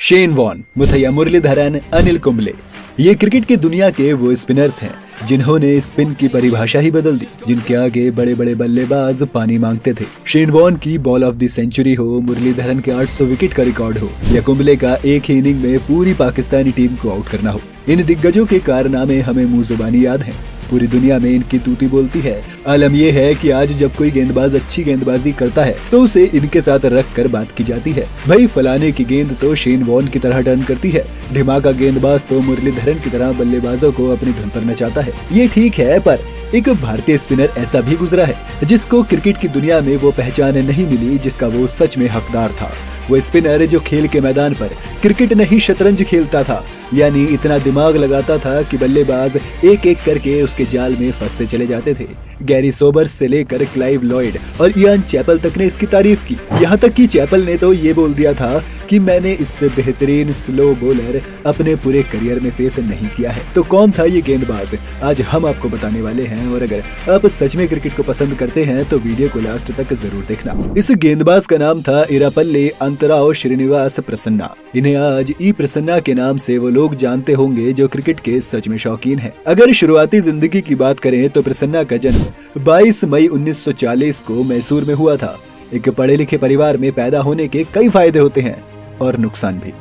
Shane Warne, Muttiah Muraleedharan, Anil Kumble, ये cricket की दुनिया के वो स्पिनर्स हैं जिन्होंने स्पिन की परिभाषा ही बदल दी, जिनके आगे बड़े बड़े बल्लेबाज पानी मांगते थे। शेन वॉर्न की बॉल ऑफ द सेंचुरी हो, मुरलीधरन के 800 विकेट का रिकॉर्ड हो या कुंबले का एक ही इनिंग में पूरी पाकिस्तानी टीम को आउट करना हो, इन दिग्गजों के कारनामे हमें मुंह जुबानी याद हैं। पूरी दुनिया में इनकी तूती बोलती है। आलम यह है कि आज जब कोई गेंदबाज अच्छी गेंदबाजी करता है तो उसे इनके साथ रख कर बात की जाती है। भाई फलाने की गेंद तो शेन वॉर्न की तरह टर्न करती है, धमाका गेंदबाज तो मुरलीधरन की तरह बल्लेबाजों को अपनी धुन पर नचाता है। ये ठीक है, पर एक भारतीय स्पिनर ऐसा भी गुजरा है जिसको क्रिकेट की दुनिया में वो पहचान नहीं मिली जिसका वो सच में हकदार था। वो स्पिनर जो खेल के मैदान पर क्रिकेट नहीं शतरंज खेलता था, यानी इतना दिमाग लगाता था कि बल्लेबाज एक एक करके उसके जाल में फंसते चले जाते थे। गैरी सोबर्स से लेकर क्लाइव लॉयड और इयान चैपल तक ने इसकी तारीफ की। यहाँ तक कि चैपल ने तो ये बोल दिया था कि मैंने इससे बेहतरीन स्लो बॉलर अपने पूरे करियर में फेस नहीं किया है। तो कौन था ये गेंदबाज, आज हम आपको बताने वाले हैं। और अगर आप सच में क्रिकेट को पसंद करते हैं तो वीडियो को लास्ट तक जरूर देखना। इस गेंदबाज का नाम था इरापल्ली अंतराव श्रीनिवास प्रसन्ना। इन्हें आज ई प्रसन्ना के नाम से वो लोग जानते होंगे जो क्रिकेट के सच में शौकीन हैं। अगर शुरुआती जिंदगी की बात करें तो प्रसन्ना का जन्म 22 मई 1940 को मैसूर में हुआ था। एक पढ़े लिखे परिवार में पैदा होने के कई फायदे होते हैं और नुकसान भी।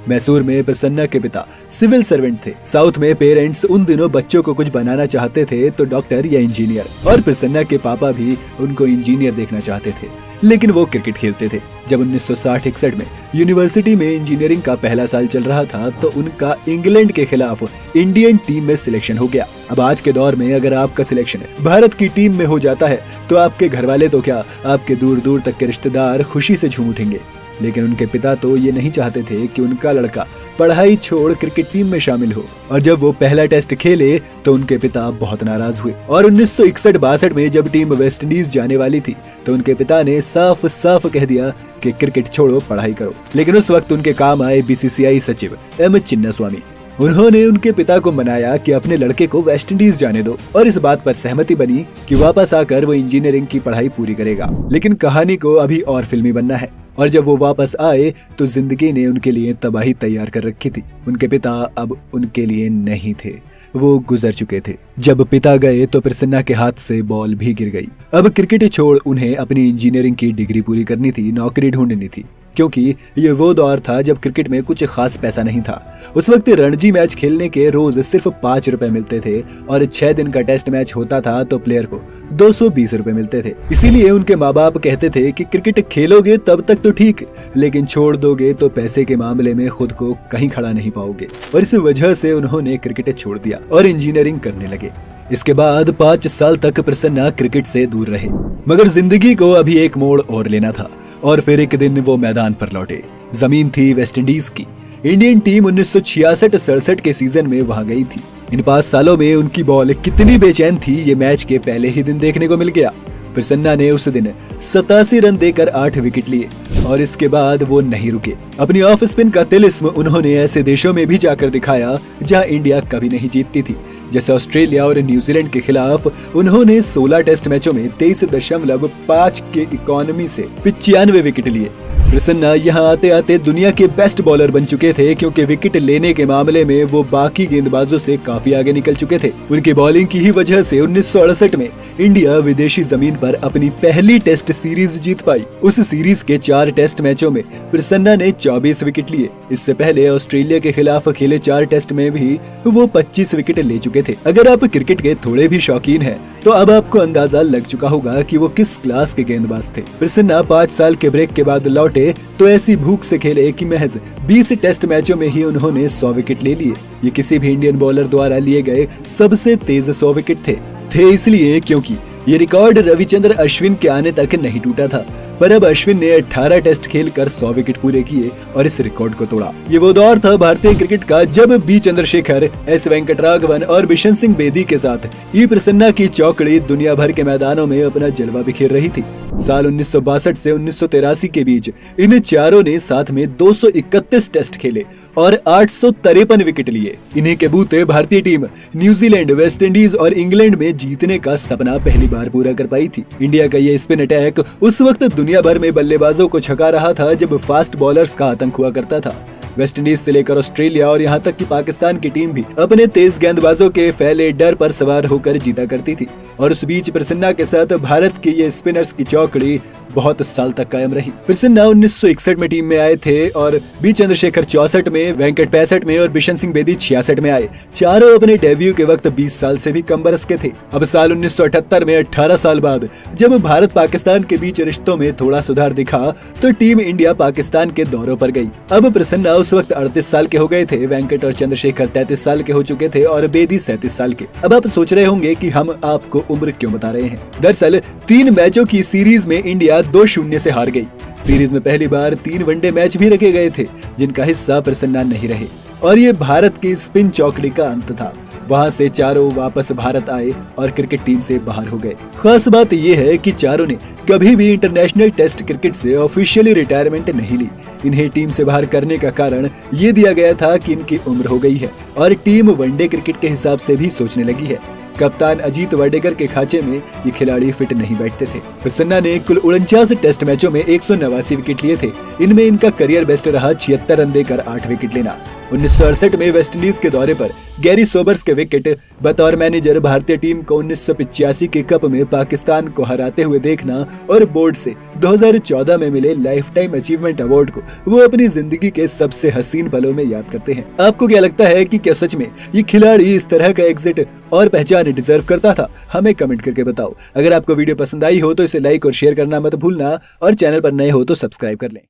मैसूर में प्रसन्ना के पिता सिविल सर्वेंट थे। साउथ में पेरेंट्स उन दिनों बच्चों को कुछ बनाना चाहते थे तो डॉक्टर या इंजीनियर, और प्रसन्ना के पापा भी उनको इंजीनियर देखना चाहते थे, लेकिन वो क्रिकेट खेलते थे। जब 1960-61 में यूनिवर्सिटी में इंजीनियरिंग का पहला साल चल रहा था तो उनका इंग्लैंड के खिलाफ इंडियन टीम में सिलेक्शन हो गया। अब आज के दौर में अगर आपका सिलेक्शन भारत की टीम में हो जाता है तो आपके घर वाले तो क्या, आपके दूर दूर तक के रिश्तेदार खुशी से झूम उठेंगे। लेकिन उनके पिता तो ये नहीं चाहते थे कि उनका लड़का पढ़ाई छोड़ क्रिकेट टीम में शामिल हो। और जब वो पहला टेस्ट खेले तो उनके पिता बहुत नाराज हुए और 1961-62 में जब टीम वेस्ट इंडीज जाने वाली थी तो उनके पिता ने साफ साफ कह दिया कि क्रिकेट छोड़ो, पढ़ाई करो। लेकिन उस वक्त उनके काम आए बीसीसीआई सचिव एम चिन्नास्वामी। उन्होंने उनके पिता को मनाया कि अपने लड़के को वेस्ट इंडीज जाने दो और इस बात पर सहमति बनी कि वापस आकर वो इंजीनियरिंग की पढ़ाई पूरी करेगा। लेकिन कहानी को अभी और फिल्मी बनना है और जब वो वापस आए तो जिंदगी ने उनके लिए तबाही तैयार कर रखी थी। उनके पिता अब उनके लिए नहीं थे, वो गुजर चुके थे। जब पिता गए तो प्रसन्ना के हाथ से बॉल भी गिर गई। अब क्रिकेट छोड़ उन्हें अपनी इंजीनियरिंग की डिग्री पूरी करनी थी, नौकरी ढूंढनी थी, क्योंकि ये वो दौर था जब क्रिकेट में कुछ खास पैसा नहीं था। उस वक्त रणजी मैच खेलने के रोज सिर्फ 5 रुपए मिलते थे और 6 दिन का टेस्ट मैच होता था तो प्लेयर को 220 रुपए मिलते थे। इसीलिए उनके माँ बाप कहते थे कि क्रिकेट खेलोगे तब तक तो ठीक, लेकिन छोड़ दोगे तो पैसे के मामले में खुद को कहीं खड़ा नहीं पाओगे। और इस वजह से उन्होंने क्रिकेट छोड़ दिया और इंजीनियरिंग करने लगे। इसके बाद 5 साल तक प्रसन्ना क्रिकेट से दूर रहे, मगर जिंदगी को अभी एक मोड़ और लेना था और फिर एक दिन वो मैदान पर लौटे। जमीन थी वेस्ट इंडीज की। इंडियन टीम 1966-67 के सीजन में वहां गई थी। इन 5 सालों में उनकी बॉल कितनी बेचैन थी ये मैच के पहले ही दिन देखने को मिल गया। प्रसन्ना ने उस दिन 87 रन देकर 8 विकेट लिए और इसके बाद वो नहीं रुके। अपनी ऑफ स्पिन का तिलिस्म उन्होंने ऐसे देशों में भी जाकर दिखाया जहां इंडिया कभी नहीं जीतती थी, जैसे ऑस्ट्रेलिया और न्यूजीलैंड के खिलाफ उन्होंने 16 टेस्ट मैचों में 23.5 के इकोनॉमी से 95 विकेट लिए। प्रसन्ना यहाँ आते आते दुनिया के बेस्ट बॉलर बन चुके थे, क्योंकि विकेट लेने के मामले में वो बाकी गेंदबाजों से काफी आगे निकल चुके थे। उनकी बॉलिंग की ही वजह से 1968 में इंडिया विदेशी जमीन पर अपनी पहली टेस्ट सीरीज जीत पाई। उस सीरीज के 4 टेस्ट मैचों में प्रसन्ना ने 24 विकेट लिए। इससे पहले ऑस्ट्रेलिया के खिलाफ खेले 4 टेस्ट में भी वो 25 विकेट ले चुके थे। अगर आप क्रिकेट के थोड़े भी शौकीन हैं तो अब आपको अंदाजा लग चुका होगा कि वो किस क्लास के गेंदबाज थे। प्रसन्ना 5 साल के ब्रेक के बाद लौटे तो ऐसी भूख से खेले कि महज 20 टेस्ट मैचों में ही उन्होंने 100 विकेट ले लिए। ये किसी भी इंडियन बॉलर द्वारा लिए गए सबसे तेज 100 विकेट थे इसलिए क्योंकि ये रिकॉर्ड रविचंद्र अश्विन के आने तक नहीं टूटा था। पर अब अश्विन ने 18 टेस्ट खेलकर 100 विकेट पूरे किए और इस रिकॉर्ड को तोड़ा। ये वो दौर था भारतीय क्रिकेट का जब बी चंद्रशेखर, एस वेंकटराघवन और बिशन सिंह बेदी के साथ ई प्रसन्ना की चौकड़ी दुनिया भर के मैदानों में अपना जलवा बिखेर रही थी। साल 1962 से 1983 के बीच इन चारों ने साथ में 231 टेस्ट खेले और 853 विकेट लिए। इन्हीं के बूते भारतीय टीम न्यूजीलैंड, वेस्ट इंडीज और इंग्लैंड में जीतने का सपना पहली बार पूरा कर पाई थी। इंडिया का ये स्पिन अटैक उस वक्त दुनिया भर में बल्लेबाजों को छका रहा था जब फास्ट बॉलर्स का आतंक हुआ करता था। वेस्टइंडीज से लेकर ऑस्ट्रेलिया और यहाँ तक कि पाकिस्तान की टीम भी अपने तेज गेंदबाजों के फैले डर पर सवार होकर जीता करती थी। और उस बीच प्रसन्ना के साथ भारत की ये स्पिनर्स की चौकड़ी बहुत साल तक कायम रही। प्रसन्ना 1961 में टीम में आए थे और बी चंद्रशेखर 64 में, वेंकट 65 में और बिशन सिंह बेदी 66 में आए। चारों अपने डेब्यू के वक्त 20 साल से भी कम बरस के थे। अब साल 1978 में 18 साल बाद जब भारत पाकिस्तान के बीच रिश्तों में थोड़ा सुधार दिखा तो टीम इंडिया पाकिस्तान के दौरों पर गई। अब प्रसन्ना उस वक्त 38 साल के हो गए थे, वेंकट और चंद्रशेखर 33 साल के हो चुके थे और बेदी 37 साल के। अब आप सोच रहे होंगे कि हम आपको उम्र क्यों बता रहे हैं। दरअसल 3 मैचों की सीरीज में इंडिया 2-0 से हार गई। सीरीज में पहली बार 3 वनडे मैच भी रखे गए थे जिनका हिस्सा प्रसन्ना नहीं रहे और ये भारत की स्पिन चौकड़ी का अंत था। वहां से चारों वापस भारत आए और क्रिकेट टीम से बाहर हो गए। खास बात यह है कि चारों ने कभी भी इंटरनेशनल टेस्ट क्रिकेट से ऑफिशियली रिटायरमेंट नहीं ली। इन्हें टीम से बाहर करने का कारण ये दिया गया था कि इनकी उम्र हो गई है और टीम वनडे क्रिकेट के हिसाब से भी सोचने लगी है। कप्तान अजीत वाडेकर के खांचे में ये खिलाड़ी फिट नहीं बैठते थे। प्रसन्ना ने कुल 49 टेस्ट मैचों में 189 विकेट लिए थे। इनमें इनका करियर बेस्ट रहा 76 रन देकर 8 विकेट लेना। 1968 में वेस्टइंडीज के दौरे पर गैरी सोबर्स के विकेट बतौर मैनेजर भारतीय टीम को 1985 के कप में पाकिस्तान को हराते हुए देखना और बोर्ड से 2014 में मिले लाइफ टाइम अचीवमेंट अवार्ड को वो अपनी जिंदगी के सबसे हसीन पलों में याद करते हैं। आपको क्या लगता है कि क्या सच में ये खिलाड़ी इस तरह का एग्जिट और पहचान डिजर्व करता था? हमें कमेंट करके बताओ। अगर आपको वीडियो पसंद आई हो तो इसे लाइक और शेयर करना मत भूलना और चैनल पर नए हो तो सब्सक्राइब कर लें।